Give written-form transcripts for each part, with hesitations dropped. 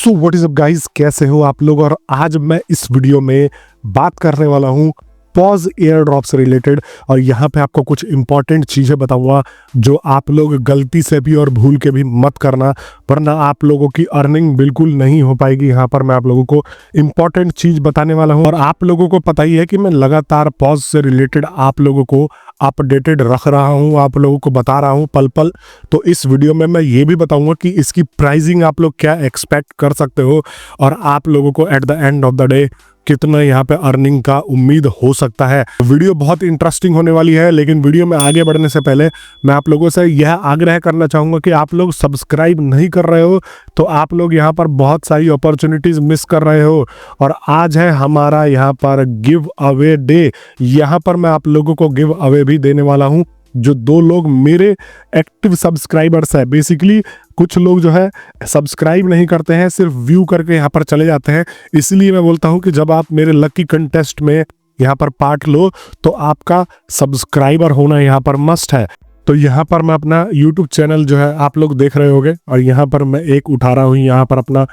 So what is up guys, कैसे हो आप लोग। और आज मैं इस वीडियो में बात करने वाला हूँ पॉज एयर ड्रॉप से रिलेटेड। और यहाँ पे आपको कुछ इंपॉर्टेंट चीज़ें बताऊंगा जो आप लोग गलती से भी और भूल के भी मत करना, वरना आप लोगों की अर्निंग बिल्कुल नहीं हो पाएगी। यहाँ पर मैं आप लोगों को इंपॉर्टेंट चीज़ बताने वाला हूँ। और आप लोगों को पता ही है कि मैं लगातार पॉज से रिलेटेड आप लोगों को अपडेटेड रख रहा हूँ, आप लोगों को बता रहा हूँ पल पल। तो इस वीडियो में मैं ये भी बताऊंगा कि इसकी प्राइसिंग आप लोग क्या एक्सपेक्ट कर सकते हो और आप लोगों को at the end of the day कितना यहाँ पे अर्निंग का उम्मीद हो सकता है। वीडियो बहुत इंटरेस्टिंग होने वाली है, लेकिन वीडियो में आगे बढ़ने से पहले मैं आप लोगों से यह आग्रह करना चाहूँगा कि आप लोग सब्सक्राइब नहीं कर रहे हो तो आप लोग यहाँ पर बहुत सारी अपॉर्चुनिटीज़ मिस कर रहे हो। और आज है हमारा यहाँ पर गिव अवे डे। यहाँ पर मैं आप लोगों को गिव अवे भी देने वाला हूँ। जो 2 लोग मेरे एक्टिव सब्सक्राइबर्स है, बेसिकली कुछ लोग जो है सब्सक्राइब नहीं करते हैं, सिर्फ व्यू करके यहाँ पर चले जाते हैं। इसलिए मैं बोलता हूँ कि जब आप मेरे लकी कंटेस्ट में यहाँ पर पार्ट लो तो आपका सब्सक्राइबर होना यहाँ पर मस्ट है। तो यहाँ पर मैं अपना यूट्यूब चैनल जो है आप लोग देख रहे होंगे और यहाँ पर मैं एक उठा रहा हूँ, यहाँ पर अपना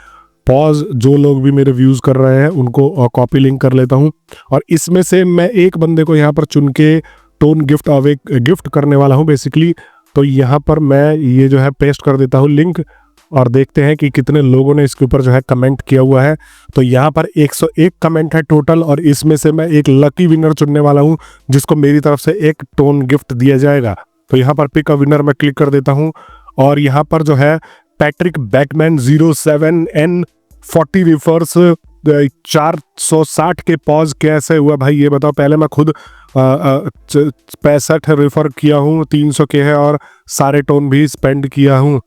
पॉज। जो लोग भी मेरे व्यूज़ कर रहे हैं उनको कॉपी लिंक कर लेता हूँ और इसमें से मैं एक बंदे को यहाँ पर चुन के टोन गिफ्ट अवे गिफ्ट करने वाला हूँ बेसिकली। तो यहाँ पर मैं ये जो है पेस्ट कर देता हूँ लिंक और देखते हैं कि कितने लोगों ने इसके ऊपर जो है कमेंट किया हुआ है। तो यहाँ पर 101 कमेंट है टोटल और इसमें से मैं एक लकी विनर चुनने वाला हूँ जिसको मेरी तरफ से एक टोन गिफ्ट दिया जाएगा। तो यहाँ पर पिक अ विनर मैं क्लिक कर देता हूँ और यहाँ पर जो है पैट्रिक बैकमैन 07N40 रिफर्स 460 के पॉज कैसे हुआ भाई ये बताओ। पहले मैं खुद 65 रेफर किया हूँ, 300 के है और सारे टोन भी स्पेंड किया हूँ।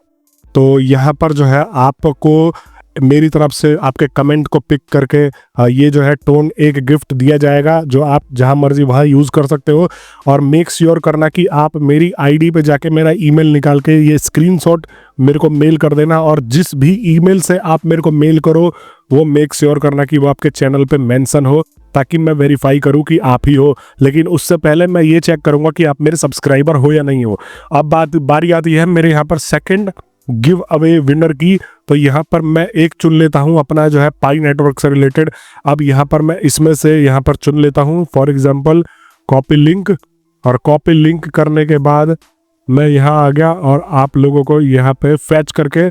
तो यहाँ पर जो है आपको मेरी तरफ से आपके कमेंट को पिक करके ये जो है टोन एक गिफ्ट दिया जाएगा जो आप जहाँ मर्जी वहाँ यूज़ कर सकते हो। और मेक श्योर करना कि आप मेरी आईडी पे जाके मेरा ईमेल निकाल के ये स्क्रीनशॉट मेरे को मेल कर देना। और जिस भी ईमेल से आप मेरे को मेल करो वो मेक श्योर करना कि वो आपके चैनल पे मेंशन हो ताकि मैं वेरीफाई करूं कि आप ही हो। लेकिन उससे पहले मैं ये चेक करूंगा कि आप मेरे सब्सक्राइबर हो या नहीं हो। अब बारी आती है मेरे यहाँ पर सेकंड गिव अवे विनर की। तो यहाँ पर मैं एक चुन लेता हूँ अपना जो है पाई नेटवर्क से रिलेटेड। अब यहाँ पर मैं इसमें से यहाँ पर चुन लेता हूँ फॉर एग्जांपल कॉपी लिंक। और कॉपी लिंक करने के बाद मैं यहाँ आ गया और आप लोगों को यहाँ पे फैच करके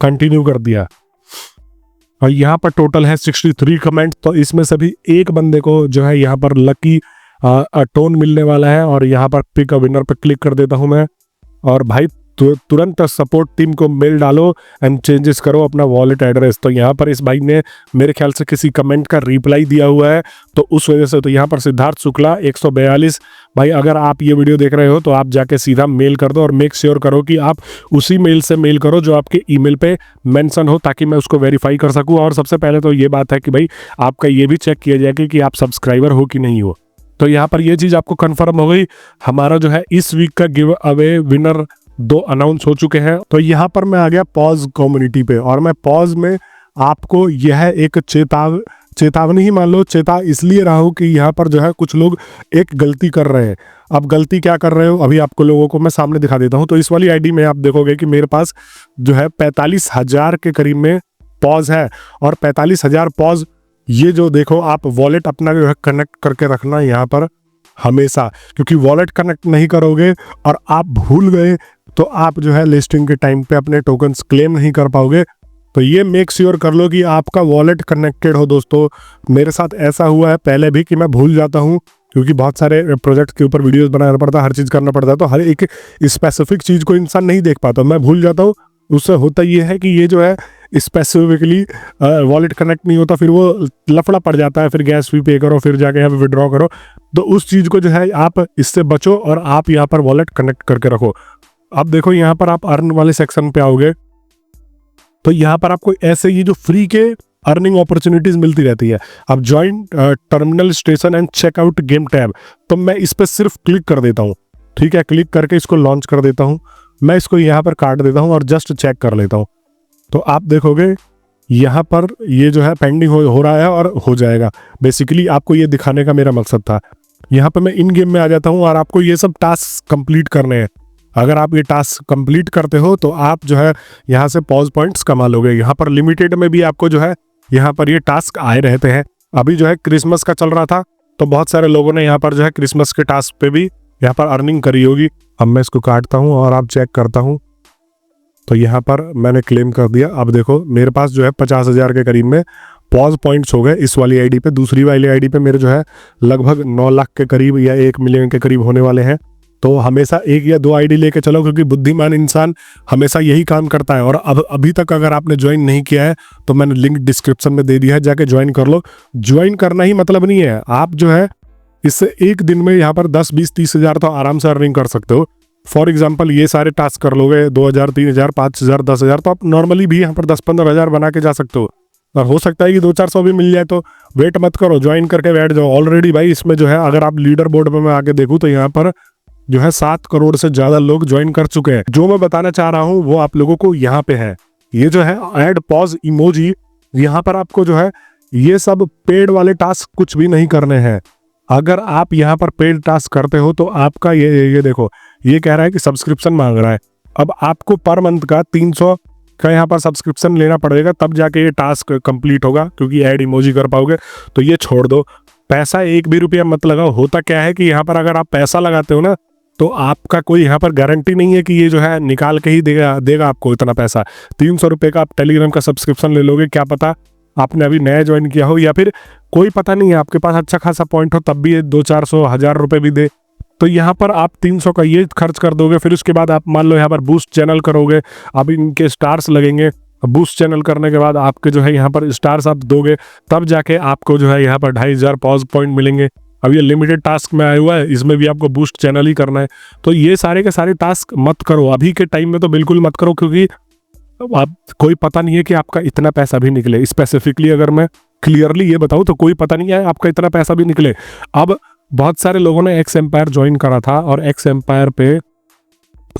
कंटिन्यू कर दिया। और यहाँ पर टोटल है 63 कमेंट। तो इसमें से भी एक बंदे को जो है यहाँ पर लकी टोन मिलने वाला है। और यहाँ पर पिक अ विनर पे क्लिक कर देता हूँ मैं। और भाई तुरंत सपोर्ट टीम को मेल डालो एंड चेंजेस करो अपना वॉलेट एड्रेस। तो यहाँ पर इस भाई ने मेरे ख्याल से किसी कमेंट का रिप्लाई दिया हुआ है तो उस वजह से। तो यहाँ पर सिद्धार्थ शुक्ला 142। भाई अगर आप ये वीडियो देख रहे हो तो आप जाके सीधा मेल कर दो और मेक श्योर करो कि आप उसी मेल से मेल करो जो आपके ईमेल पे मेंशन हो ताकि मैं उसको वेरीफाई कर सकूँ। और सबसे पहले तो ये बात है कि भाई आपका ये भी चेक किया जाएगा कि आप सब्सक्राइबर हो कि नहीं हो। तो यहाँ पर ये चीज़ आपको कन्फर्म हो गई। हमारा जो है इस वीक का गिव अवे विनर 2 अनाउंस हो चुके हैं। तो यहाँ पर मैं आ गया पॉज कम्युनिटी पे और मैं पॉज में आपको यह एक चेतावनी ही मान लो चेता इसलिए रहा हूँ कि यहाँ पर जो है कुछ लोग एक गलती कर रहे हैं। अब गलती क्या कर रहे हो अभी आपको लोगों को मैं सामने दिखा देता हूँ। तो इस वाली आईडी में आप देखोगे कि मेरे पास जो है 45,000 के करीब में पॉज है। और 45,000 पॉज ये जो देखो आप वॉलेट अपना जो है कनेक्ट करके रखना यहाँ पर हमेशा, क्योंकि वॉलेट कनेक्ट नहीं करोगे और आप भूल गए तो आप जो है लिस्टिंग के टाइम पे अपने टोकन्स क्लेम नहीं कर पाओगे। तो ये मेक श्योर कर लो कि आपका वॉलेट कनेक्टेड हो। दोस्तों मेरे साथ ऐसा हुआ है पहले भी कि मैं भूल जाता हूँ क्योंकि बहुत सारे प्रोजेक्ट के ऊपर वीडियोस बनाना पड़ता है, हर चीज़ करना पड़ता है। तो हर एक स्पेसिफिक चीज़ को इंसान नहीं देख पाता, मैं भूल जाता हूँ। उससे होता ये है कि ये जो है स्पेसिफिकली वॉलेट कनेक्ट नहीं होता, फिर वो लफड़ा पड़ जाता है, फिर गैस फी पे करो, फिर जाके यहाँ पे विड्रॉ करो। तो उस चीज़ को जो है आप इससे बचो और आप यहाँ पर वॉलेट कनेक्ट करके रखो। अब देखो यहाँ पर आप अर्न वाले सेक्शन पे आओगे तो यहाँ पर आपको ऐसे ये जो फ्री के अर्निंग अपॉर्चुनिटीज मिलती रहती है। अब join terminal station and checkout game tab, तो मैं इस पर सिर्फ क्लिक कर देता हूँ। ठीक है, क्लिक करके इसको लॉन्च कर देता हूँ। मैं इसको यहाँ पर काट देता हूँ और जस्ट चेक कर लेता हूँ। तो आप देखोगे यहाँ पर ये जो है पेंडिंग हो रहा है और हो जाएगा। बेसिकली आपको ये दिखाने का मेरा मकसद था। यहाँ पर मैं इन गेम में आ जाता हूँ और आपको ये सब टास्क कंप्लीट करने हैं। अगर आप ये टास्क कंप्लीट करते हो तो आप जो है यहाँ से पॉज पॉइंट्स कमा लोगे। यहाँ पर लिमिटेड में भी आपको जो है यहाँ पर ये टास्क आए रहते हैं। अभी जो है क्रिसमस का चल रहा था तो बहुत सारे लोगों ने यहाँ पर जो है क्रिसमस के टास्क पे भी यहाँ पर अर्निंग करी होगी। अब मैं इसको काटता हूँ और आप चेक करता हूँ तो यहाँ पर मैंने क्लेम कर दिया। अब देखो मेरे पास जो है 50,000 के करीब में पॉज पॉइंट्स हो गए इस वाली आईडी पे। दूसरी वाली आईडी पे मेरे जो है लगभग 9 लाख के करीब या 1 मिलियन के करीब होने वाले हैं। तो हमेशा 1 या 2 आईडी लेके चलो, क्योंकि बुद्धिमान इंसान हमेशा यही काम करता है। और अब अभी तक अगर आपने ज्वाइन नहीं किया है तो मैंने लिंक डिस्क्रिप्शन में दे दिया है, जाके ज्वाइन कर लो। ज्वाइन करना ही मतलब नहीं है, आप जो है इससे एक दिन में यहाँ पर 10, 20, 30 हज़ार तो आराम से अर्निंग कर सकते हो। फॉर एग्जाम्पल ये सारे टास्क कर लोगे 2,000, 3,000, 5,000, 10,000 तो आप नॉर्मली भी यहाँ पर 10-15 हज़ार बना के जा सकते हो। और हो सकता है कि 200-400 भी मिल जाए। तो वेट मत करो, ज्वाइन करके बैठ जाओ। ऑलरेडी भाई इसमें जो है अगर आप लीडर बोर्ड में मैं आगे देखूँ तो यहाँ पर जो है 7 करोड़ से ज़्यादा लोग ज्वाइन कर चुके हैं। जो मैं बताना चाह रहा हूँ वो आप लोगों को यहाँ पे है। ये जो है ऐड पॉज इमोजी, यहाँ पर आपको जो है ये सब पेड वाले टास्क कुछ भी नहीं करने हैं। अगर आप यहाँ पर पेड टास्क करते हो तो आपका ये देखो ये कह रहा है कि सब्सक्रिप्शन मांग रहा है। अब आपको पर मंथ का 300 का यहाँ पर सब्सक्रिप्शन लेना पड़ेगा, तब जाके ये टास्क कंप्लीट होगा, क्योंकि ऐड इमोजी कर पाओगे। तो ये छोड़ दो, पैसा 1 भी रुपया मत लगाओ। होता क्या है कि यहाँ पर अगर आप पैसा लगाते हो ना तो आपका कोई यहाँ पर गारंटी नहीं है कि ये जो है निकाल के ही देगा आपको इतना पैसा। 300 रुपये का आप टेलीग्राम का सब्सक्रिप्शन ले लोगे, क्या पता आपने अभी नया ज्वाइन किया हो या फिर कोई पता नहीं है आपके पास अच्छा खासा पॉइंट हो, तब भी 200-400 हज़ार रुपये भी दे। तो यहाँ पर आप 300 का ये खर्च कर दोगे, फिर उसके बाद आप मान लो यहाँ पर बूस्ट चैनल करोगे, अब इनके स्टार्स लगेंगे। बूस्ट चैनल करने के बाद आपके जो है यहाँ पर स्टार्स आप दोगे, तब जाके आपको जो है यहाँ पर 2,500 पॉज पॉइंट मिलेंगे। अब ये लिमिटेड टास्क में आया हुआ है, इसमें भी आपको बूस्ट चैनल ही करना है। तो ये सारे के सारे टास्क मत करो, अभी के टाइम में तो बिल्कुल मत करो, क्योंकि आप कोई पता नहीं है कि आपका इतना पैसा भी निकले। स्पेसिफिकली अगर मैं क्लियरली ये बताऊं तो कोई पता नहीं है आपका इतना पैसा भी निकले। अब बहुत सारे लोगों ने एक्स एम्पायर ज्वाइन करा था और एक्स एम्पायर पे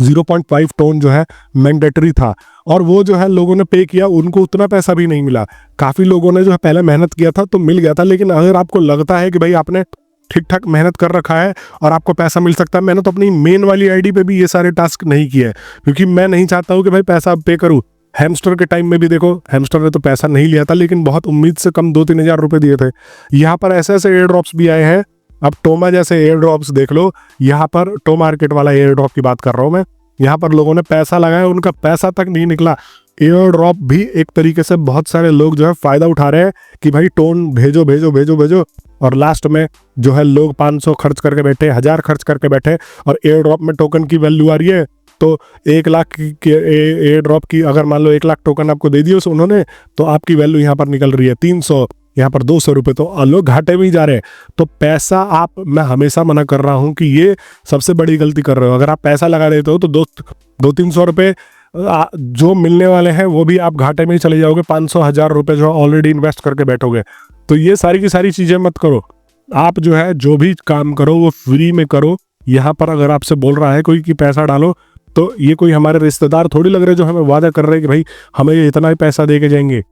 0.5 टोन जो है मैंडेटरी था, और वो जो है लोगों ने पे किया, उनको उतना पैसा भी नहीं मिला। काफ़ी लोगों ने जो है पहले मेहनत किया था तो मिल गया था। लेकिन अगर आपको लगता है कि भाई आपने ठीक ठाक मेहनत कर रखा है और आपको पैसा मिल सकता है, मैंने तो अपनी मेन वाली आईडी पे भी ये सारे टास्क नहीं किए, क्योंकि मैं नहीं चाहता हूँ कि भाई पैसा पे करूँ। हैमस्टर के टाइम में भी देखो, हैमस्टर ने तो पैसा नहीं लिया था, लेकिन बहुत उम्मीद से कम 2-3 हज़ार रुपये दिए थे। यहाँ पर ऐसे ऐसे एयर ड्रॉप्स भी आए हैं। अब टोमा जैसे एयर ड्रॉप्स देख लो, यहाँ पर टो मार्केट वाला एयर ड्रॉप की बात कर रहा हूँ मैं। यहाँ पर लोगों ने पैसा लगाया, उनका पैसा तक नहीं निकला। एयर ड्रॉप भी एक तरीके से बहुत सारे लोग जो है फ़ायदा उठा रहे हैं कि भाई टोन भेजो भेजो भेजो भेजो, और लास्ट में जो है लोग 500 खर्च करके बैठे, 1000 खर्च करके बैठे, और एयर ड्रॉप में टोकन की वैल्यू आ रही है। तो 1 लाख की एयर ड्रॉप की अगर मान लो 1 लाख टोकन आपको दे दिए उन्होंने, तो आपकी वैल्यू यहाँ पर निकल रही है 300, यहाँ पर 200 रुपये। तो लोग घाटे में ही जा रहे हैं। तो पैसा मैं हमेशा मना कर रहा हूँ कि ये सबसे बड़ी गलती कर रहे हो। अगर आप पैसा लगा देते हो तो 200-300 रुपये जो मिलने वाले हैं वो भी आप घाटे में ही चले जाओगे। 500-1000 रुपये जो ऑलरेडी इन्वेस्ट करके बैठोगे। तो ये सारी की सारी चीज़ें मत करो। आप जो है जो भी काम करो वो फ्री में करो। यहाँ पर अगर आपसे बोल रहा है कोई कि पैसा डालो, तो ये कोई हमारे रिश्तेदार थोड़ी लग रहे जो हमें वादा कर रहे हैं कि भाई हमें ये इतना ही पैसा दे के जाएंगे।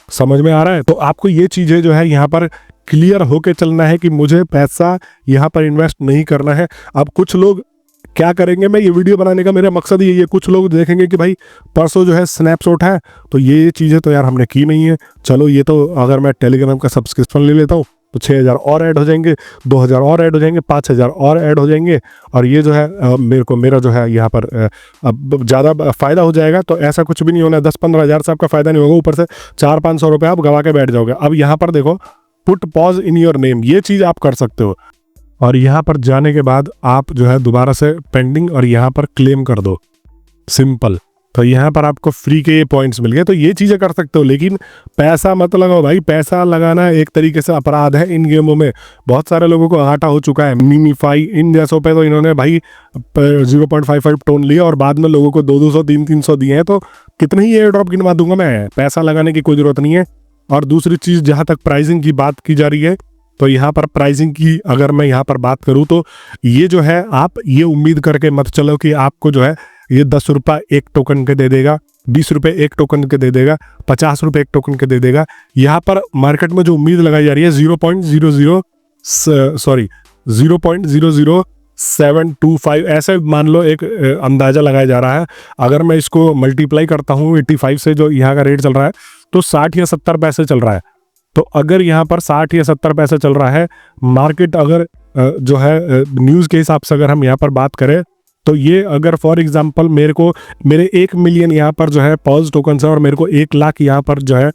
समझ में आ रहा है? तो आपको ये चीज़ें जो है यहाँ पर क्लियर होके चलना है कि मुझे पैसा यहाँ पर इन्वेस्ट नहीं करना है। अब कुछ लोग क्या करेंगे, मैं ये वीडियो बनाने का मेरा मकसद ये है, कुछ लोग देखेंगे कि भाई परसों जो है स्नैपशॉट है, तो ये चीज़ें तो यार हमने की नहीं है, चलो ये तो अगर मैं टेलीग्राम का सब्सक्रिप्शन ले लेता हूँ तो 6,000 और ऐड हो जाएंगे, 2,000 और ऐड हो जाएंगे, 5,000 और ऐड हो जाएंगे, और ये जो है मेरा जो है यहाँ पर अब ज़्यादा फ़ायदा हो जाएगा। तो ऐसा कुछ भी नहीं होना, 10-15 हज़ार से आपका फ़ायदा नहीं होगा, ऊपर से 400-500 रुपये आप गवा के बैठ जाओगे। अब यहाँ पर देखो, put pause in your name, ये चीज़ आप कर सकते हो, और यहाँ पर जाने के बाद आप जो है दोबारा से पेंडिंग और यहाँ पर क्लेम कर दो, सिंपल। तो यहाँ पर आपको फ्री के ये पॉइंट्स मिल गए। तो ये चीज़ें कर सकते हो, लेकिन पैसा मत लगाओ भाई। पैसा लगाना एक तरीके से अपराध है इन गेमों में। बहुत सारे लोगों को घाटा हो चुका है। मीमीफाई इन जैसों पे तो इन्होंने भाई 0.55 टोन लिया और बाद में लोगों को 200, 300 दिए हैं। तो कितने ही एयर ड्रॉप गिनवा दूंगा मैं, पैसा लगाने की कोई ज़रूरत नहीं है। और दूसरी चीज़, जहाँ तक प्राइसिंग की बात की जा रही है, तो यहाँ पर प्राइसिंग की अगर मैं यहाँ पर बात करूँ तो ये जो है, आप ये उम्मीद करके मत चलो कि आपको जो है ये 10 रुपये एक टोकन के दे देगा, 20 रुपये एक टोकन के दे देगा, 50 रुपये एक टोकन के दे देगा। यहाँ पर मार्केट में जो उम्मीद लगाई जा रही है 0.00 725 ऐसे मान लो, एक अंदाजा लगाया जा रहा है। अगर मैं इसको मल्टीप्लाई करता हूँ 85 से, जो यहाँ का रेट चल रहा है, तो 60 या 70 पैसे चल रहा है। तो अगर यहाँ पर 60 या 70 पैसे चल रहा है मार्केट, अगर जो है न्यूज़ के हिसाब से अगर हम यहाँ पर बात करें, तो ये अगर फॉर एग्जांपल मेरे 1 मिलियन यहाँ पर जो है पॉज टोकन्स है और मेरे को 1 लाख यहाँ पर जो है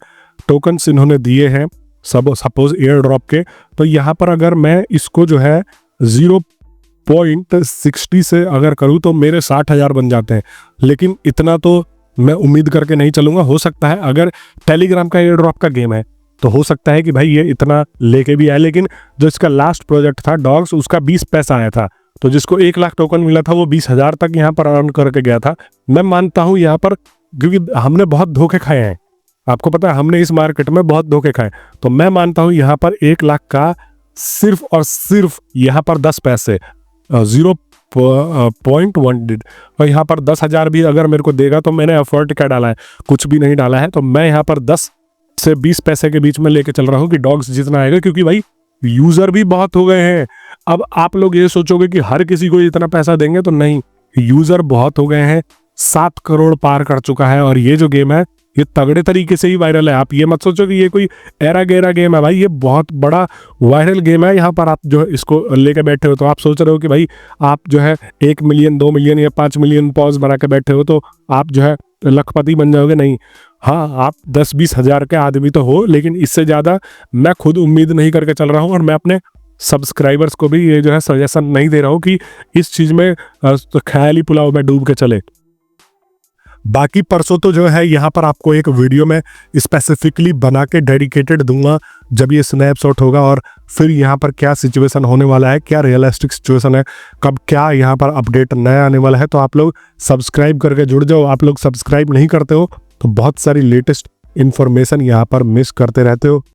टोकन्स इन्होंने दिए हैं सपोज एयर ड्रॉप के, तो यहाँ पर अगर मैं इसको जो है 0.60 से अगर करूँ तो मेरे 60,000 बन जाते हैं। लेकिन इतना तो मैं उम्मीद करके नहीं चलूँगा। हो सकता है अगर टेलीग्राम का एयर ड्रॉप का गेम है तो हो सकता है कि भाई ये इतना लेके भी आए, लेकिन जो इसका लास्ट प्रोजेक्ट था डॉग्स, उसका 20 पैसा आया था। तो जिसको 1 लाख टोकन मिला था वो 20,000 तक यहाँ पर अर्न करके गया था। मैं मानता हूँ यहाँ पर, क्योंकि हमने बहुत धोखे खाए हैं, आपको पता है हमने इस मार्केट में बहुत धोखे खाए, तो मैं मानता हूँ यहाँ पर 1 लाख का सिर्फ और सिर्फ यहाँ पर 10 पैसे 0.1 और यहाँ पर 10,000 भी अगर मेरे को देगा तो मैंने एफर्ट क्या डाला है, कुछ भी नहीं डाला है। तो मैं यहाँ पर 10 से 20 पैसे के बीच में लेके चल रहा हूँ कि डॉग्स जितना आएगा, क्योंकि भाई यूजर भी बहुत हो गए हैं। अब आप लोग ये सोचोगे कि हर किसी को इतना पैसा देंगे, तो नहीं, यूजर बहुत हो गए हैं, 7 करोड़ पार कर चुका है। और ये जो गेम है ये तगड़े तरीके से ही वायरल है। आप ये मत सोचो कि ये कोई एरा गेरा गेम है, भाई ये बहुत बड़ा वायरल गेम है। यहाँ पर आप जो है इसको लेके बैठे हो तो आप सोच रहे हो कि भाई आप जो है 1 मिलियन 2 मिलियन या 5 मिलियन पॉज बना के बैठे हो तो आप जो है लखपति बन जाओगे। नहीं, हाँ आप 10-20 हज़ार के आदमी तो हो, लेकिन इससे ज़्यादा मैं खुद उम्मीद नहीं करके चल रहा हूँ। और मैं अपने सब्सक्राइबर्स को भी ये जो है सजेशन नहीं दे रहा हूँ कि इस चीज़ में ख्याली पुलाव में डूब के चले। बाकी परसों तो जो है यहाँ पर आपको एक वीडियो में स्पेसिफिकली बना के डेडिकेटेड दूंगा जब ये स्नैपशॉट होगा, और फिर यहाँ पर क्या सिचुएशन होने वाला है, क्या रियलिस्टिक सिचुएशन है, कब क्या यहाँ पर अपडेट नया आने वाला है। तो आप लोग सब्सक्राइब करके जुड़ जाओ। आप लोग सब्सक्राइब नहीं करते हो तो बहुत सारी लेटेस्ट इन्फॉर्मेशन यहाँ पर मिस करते रहते हो।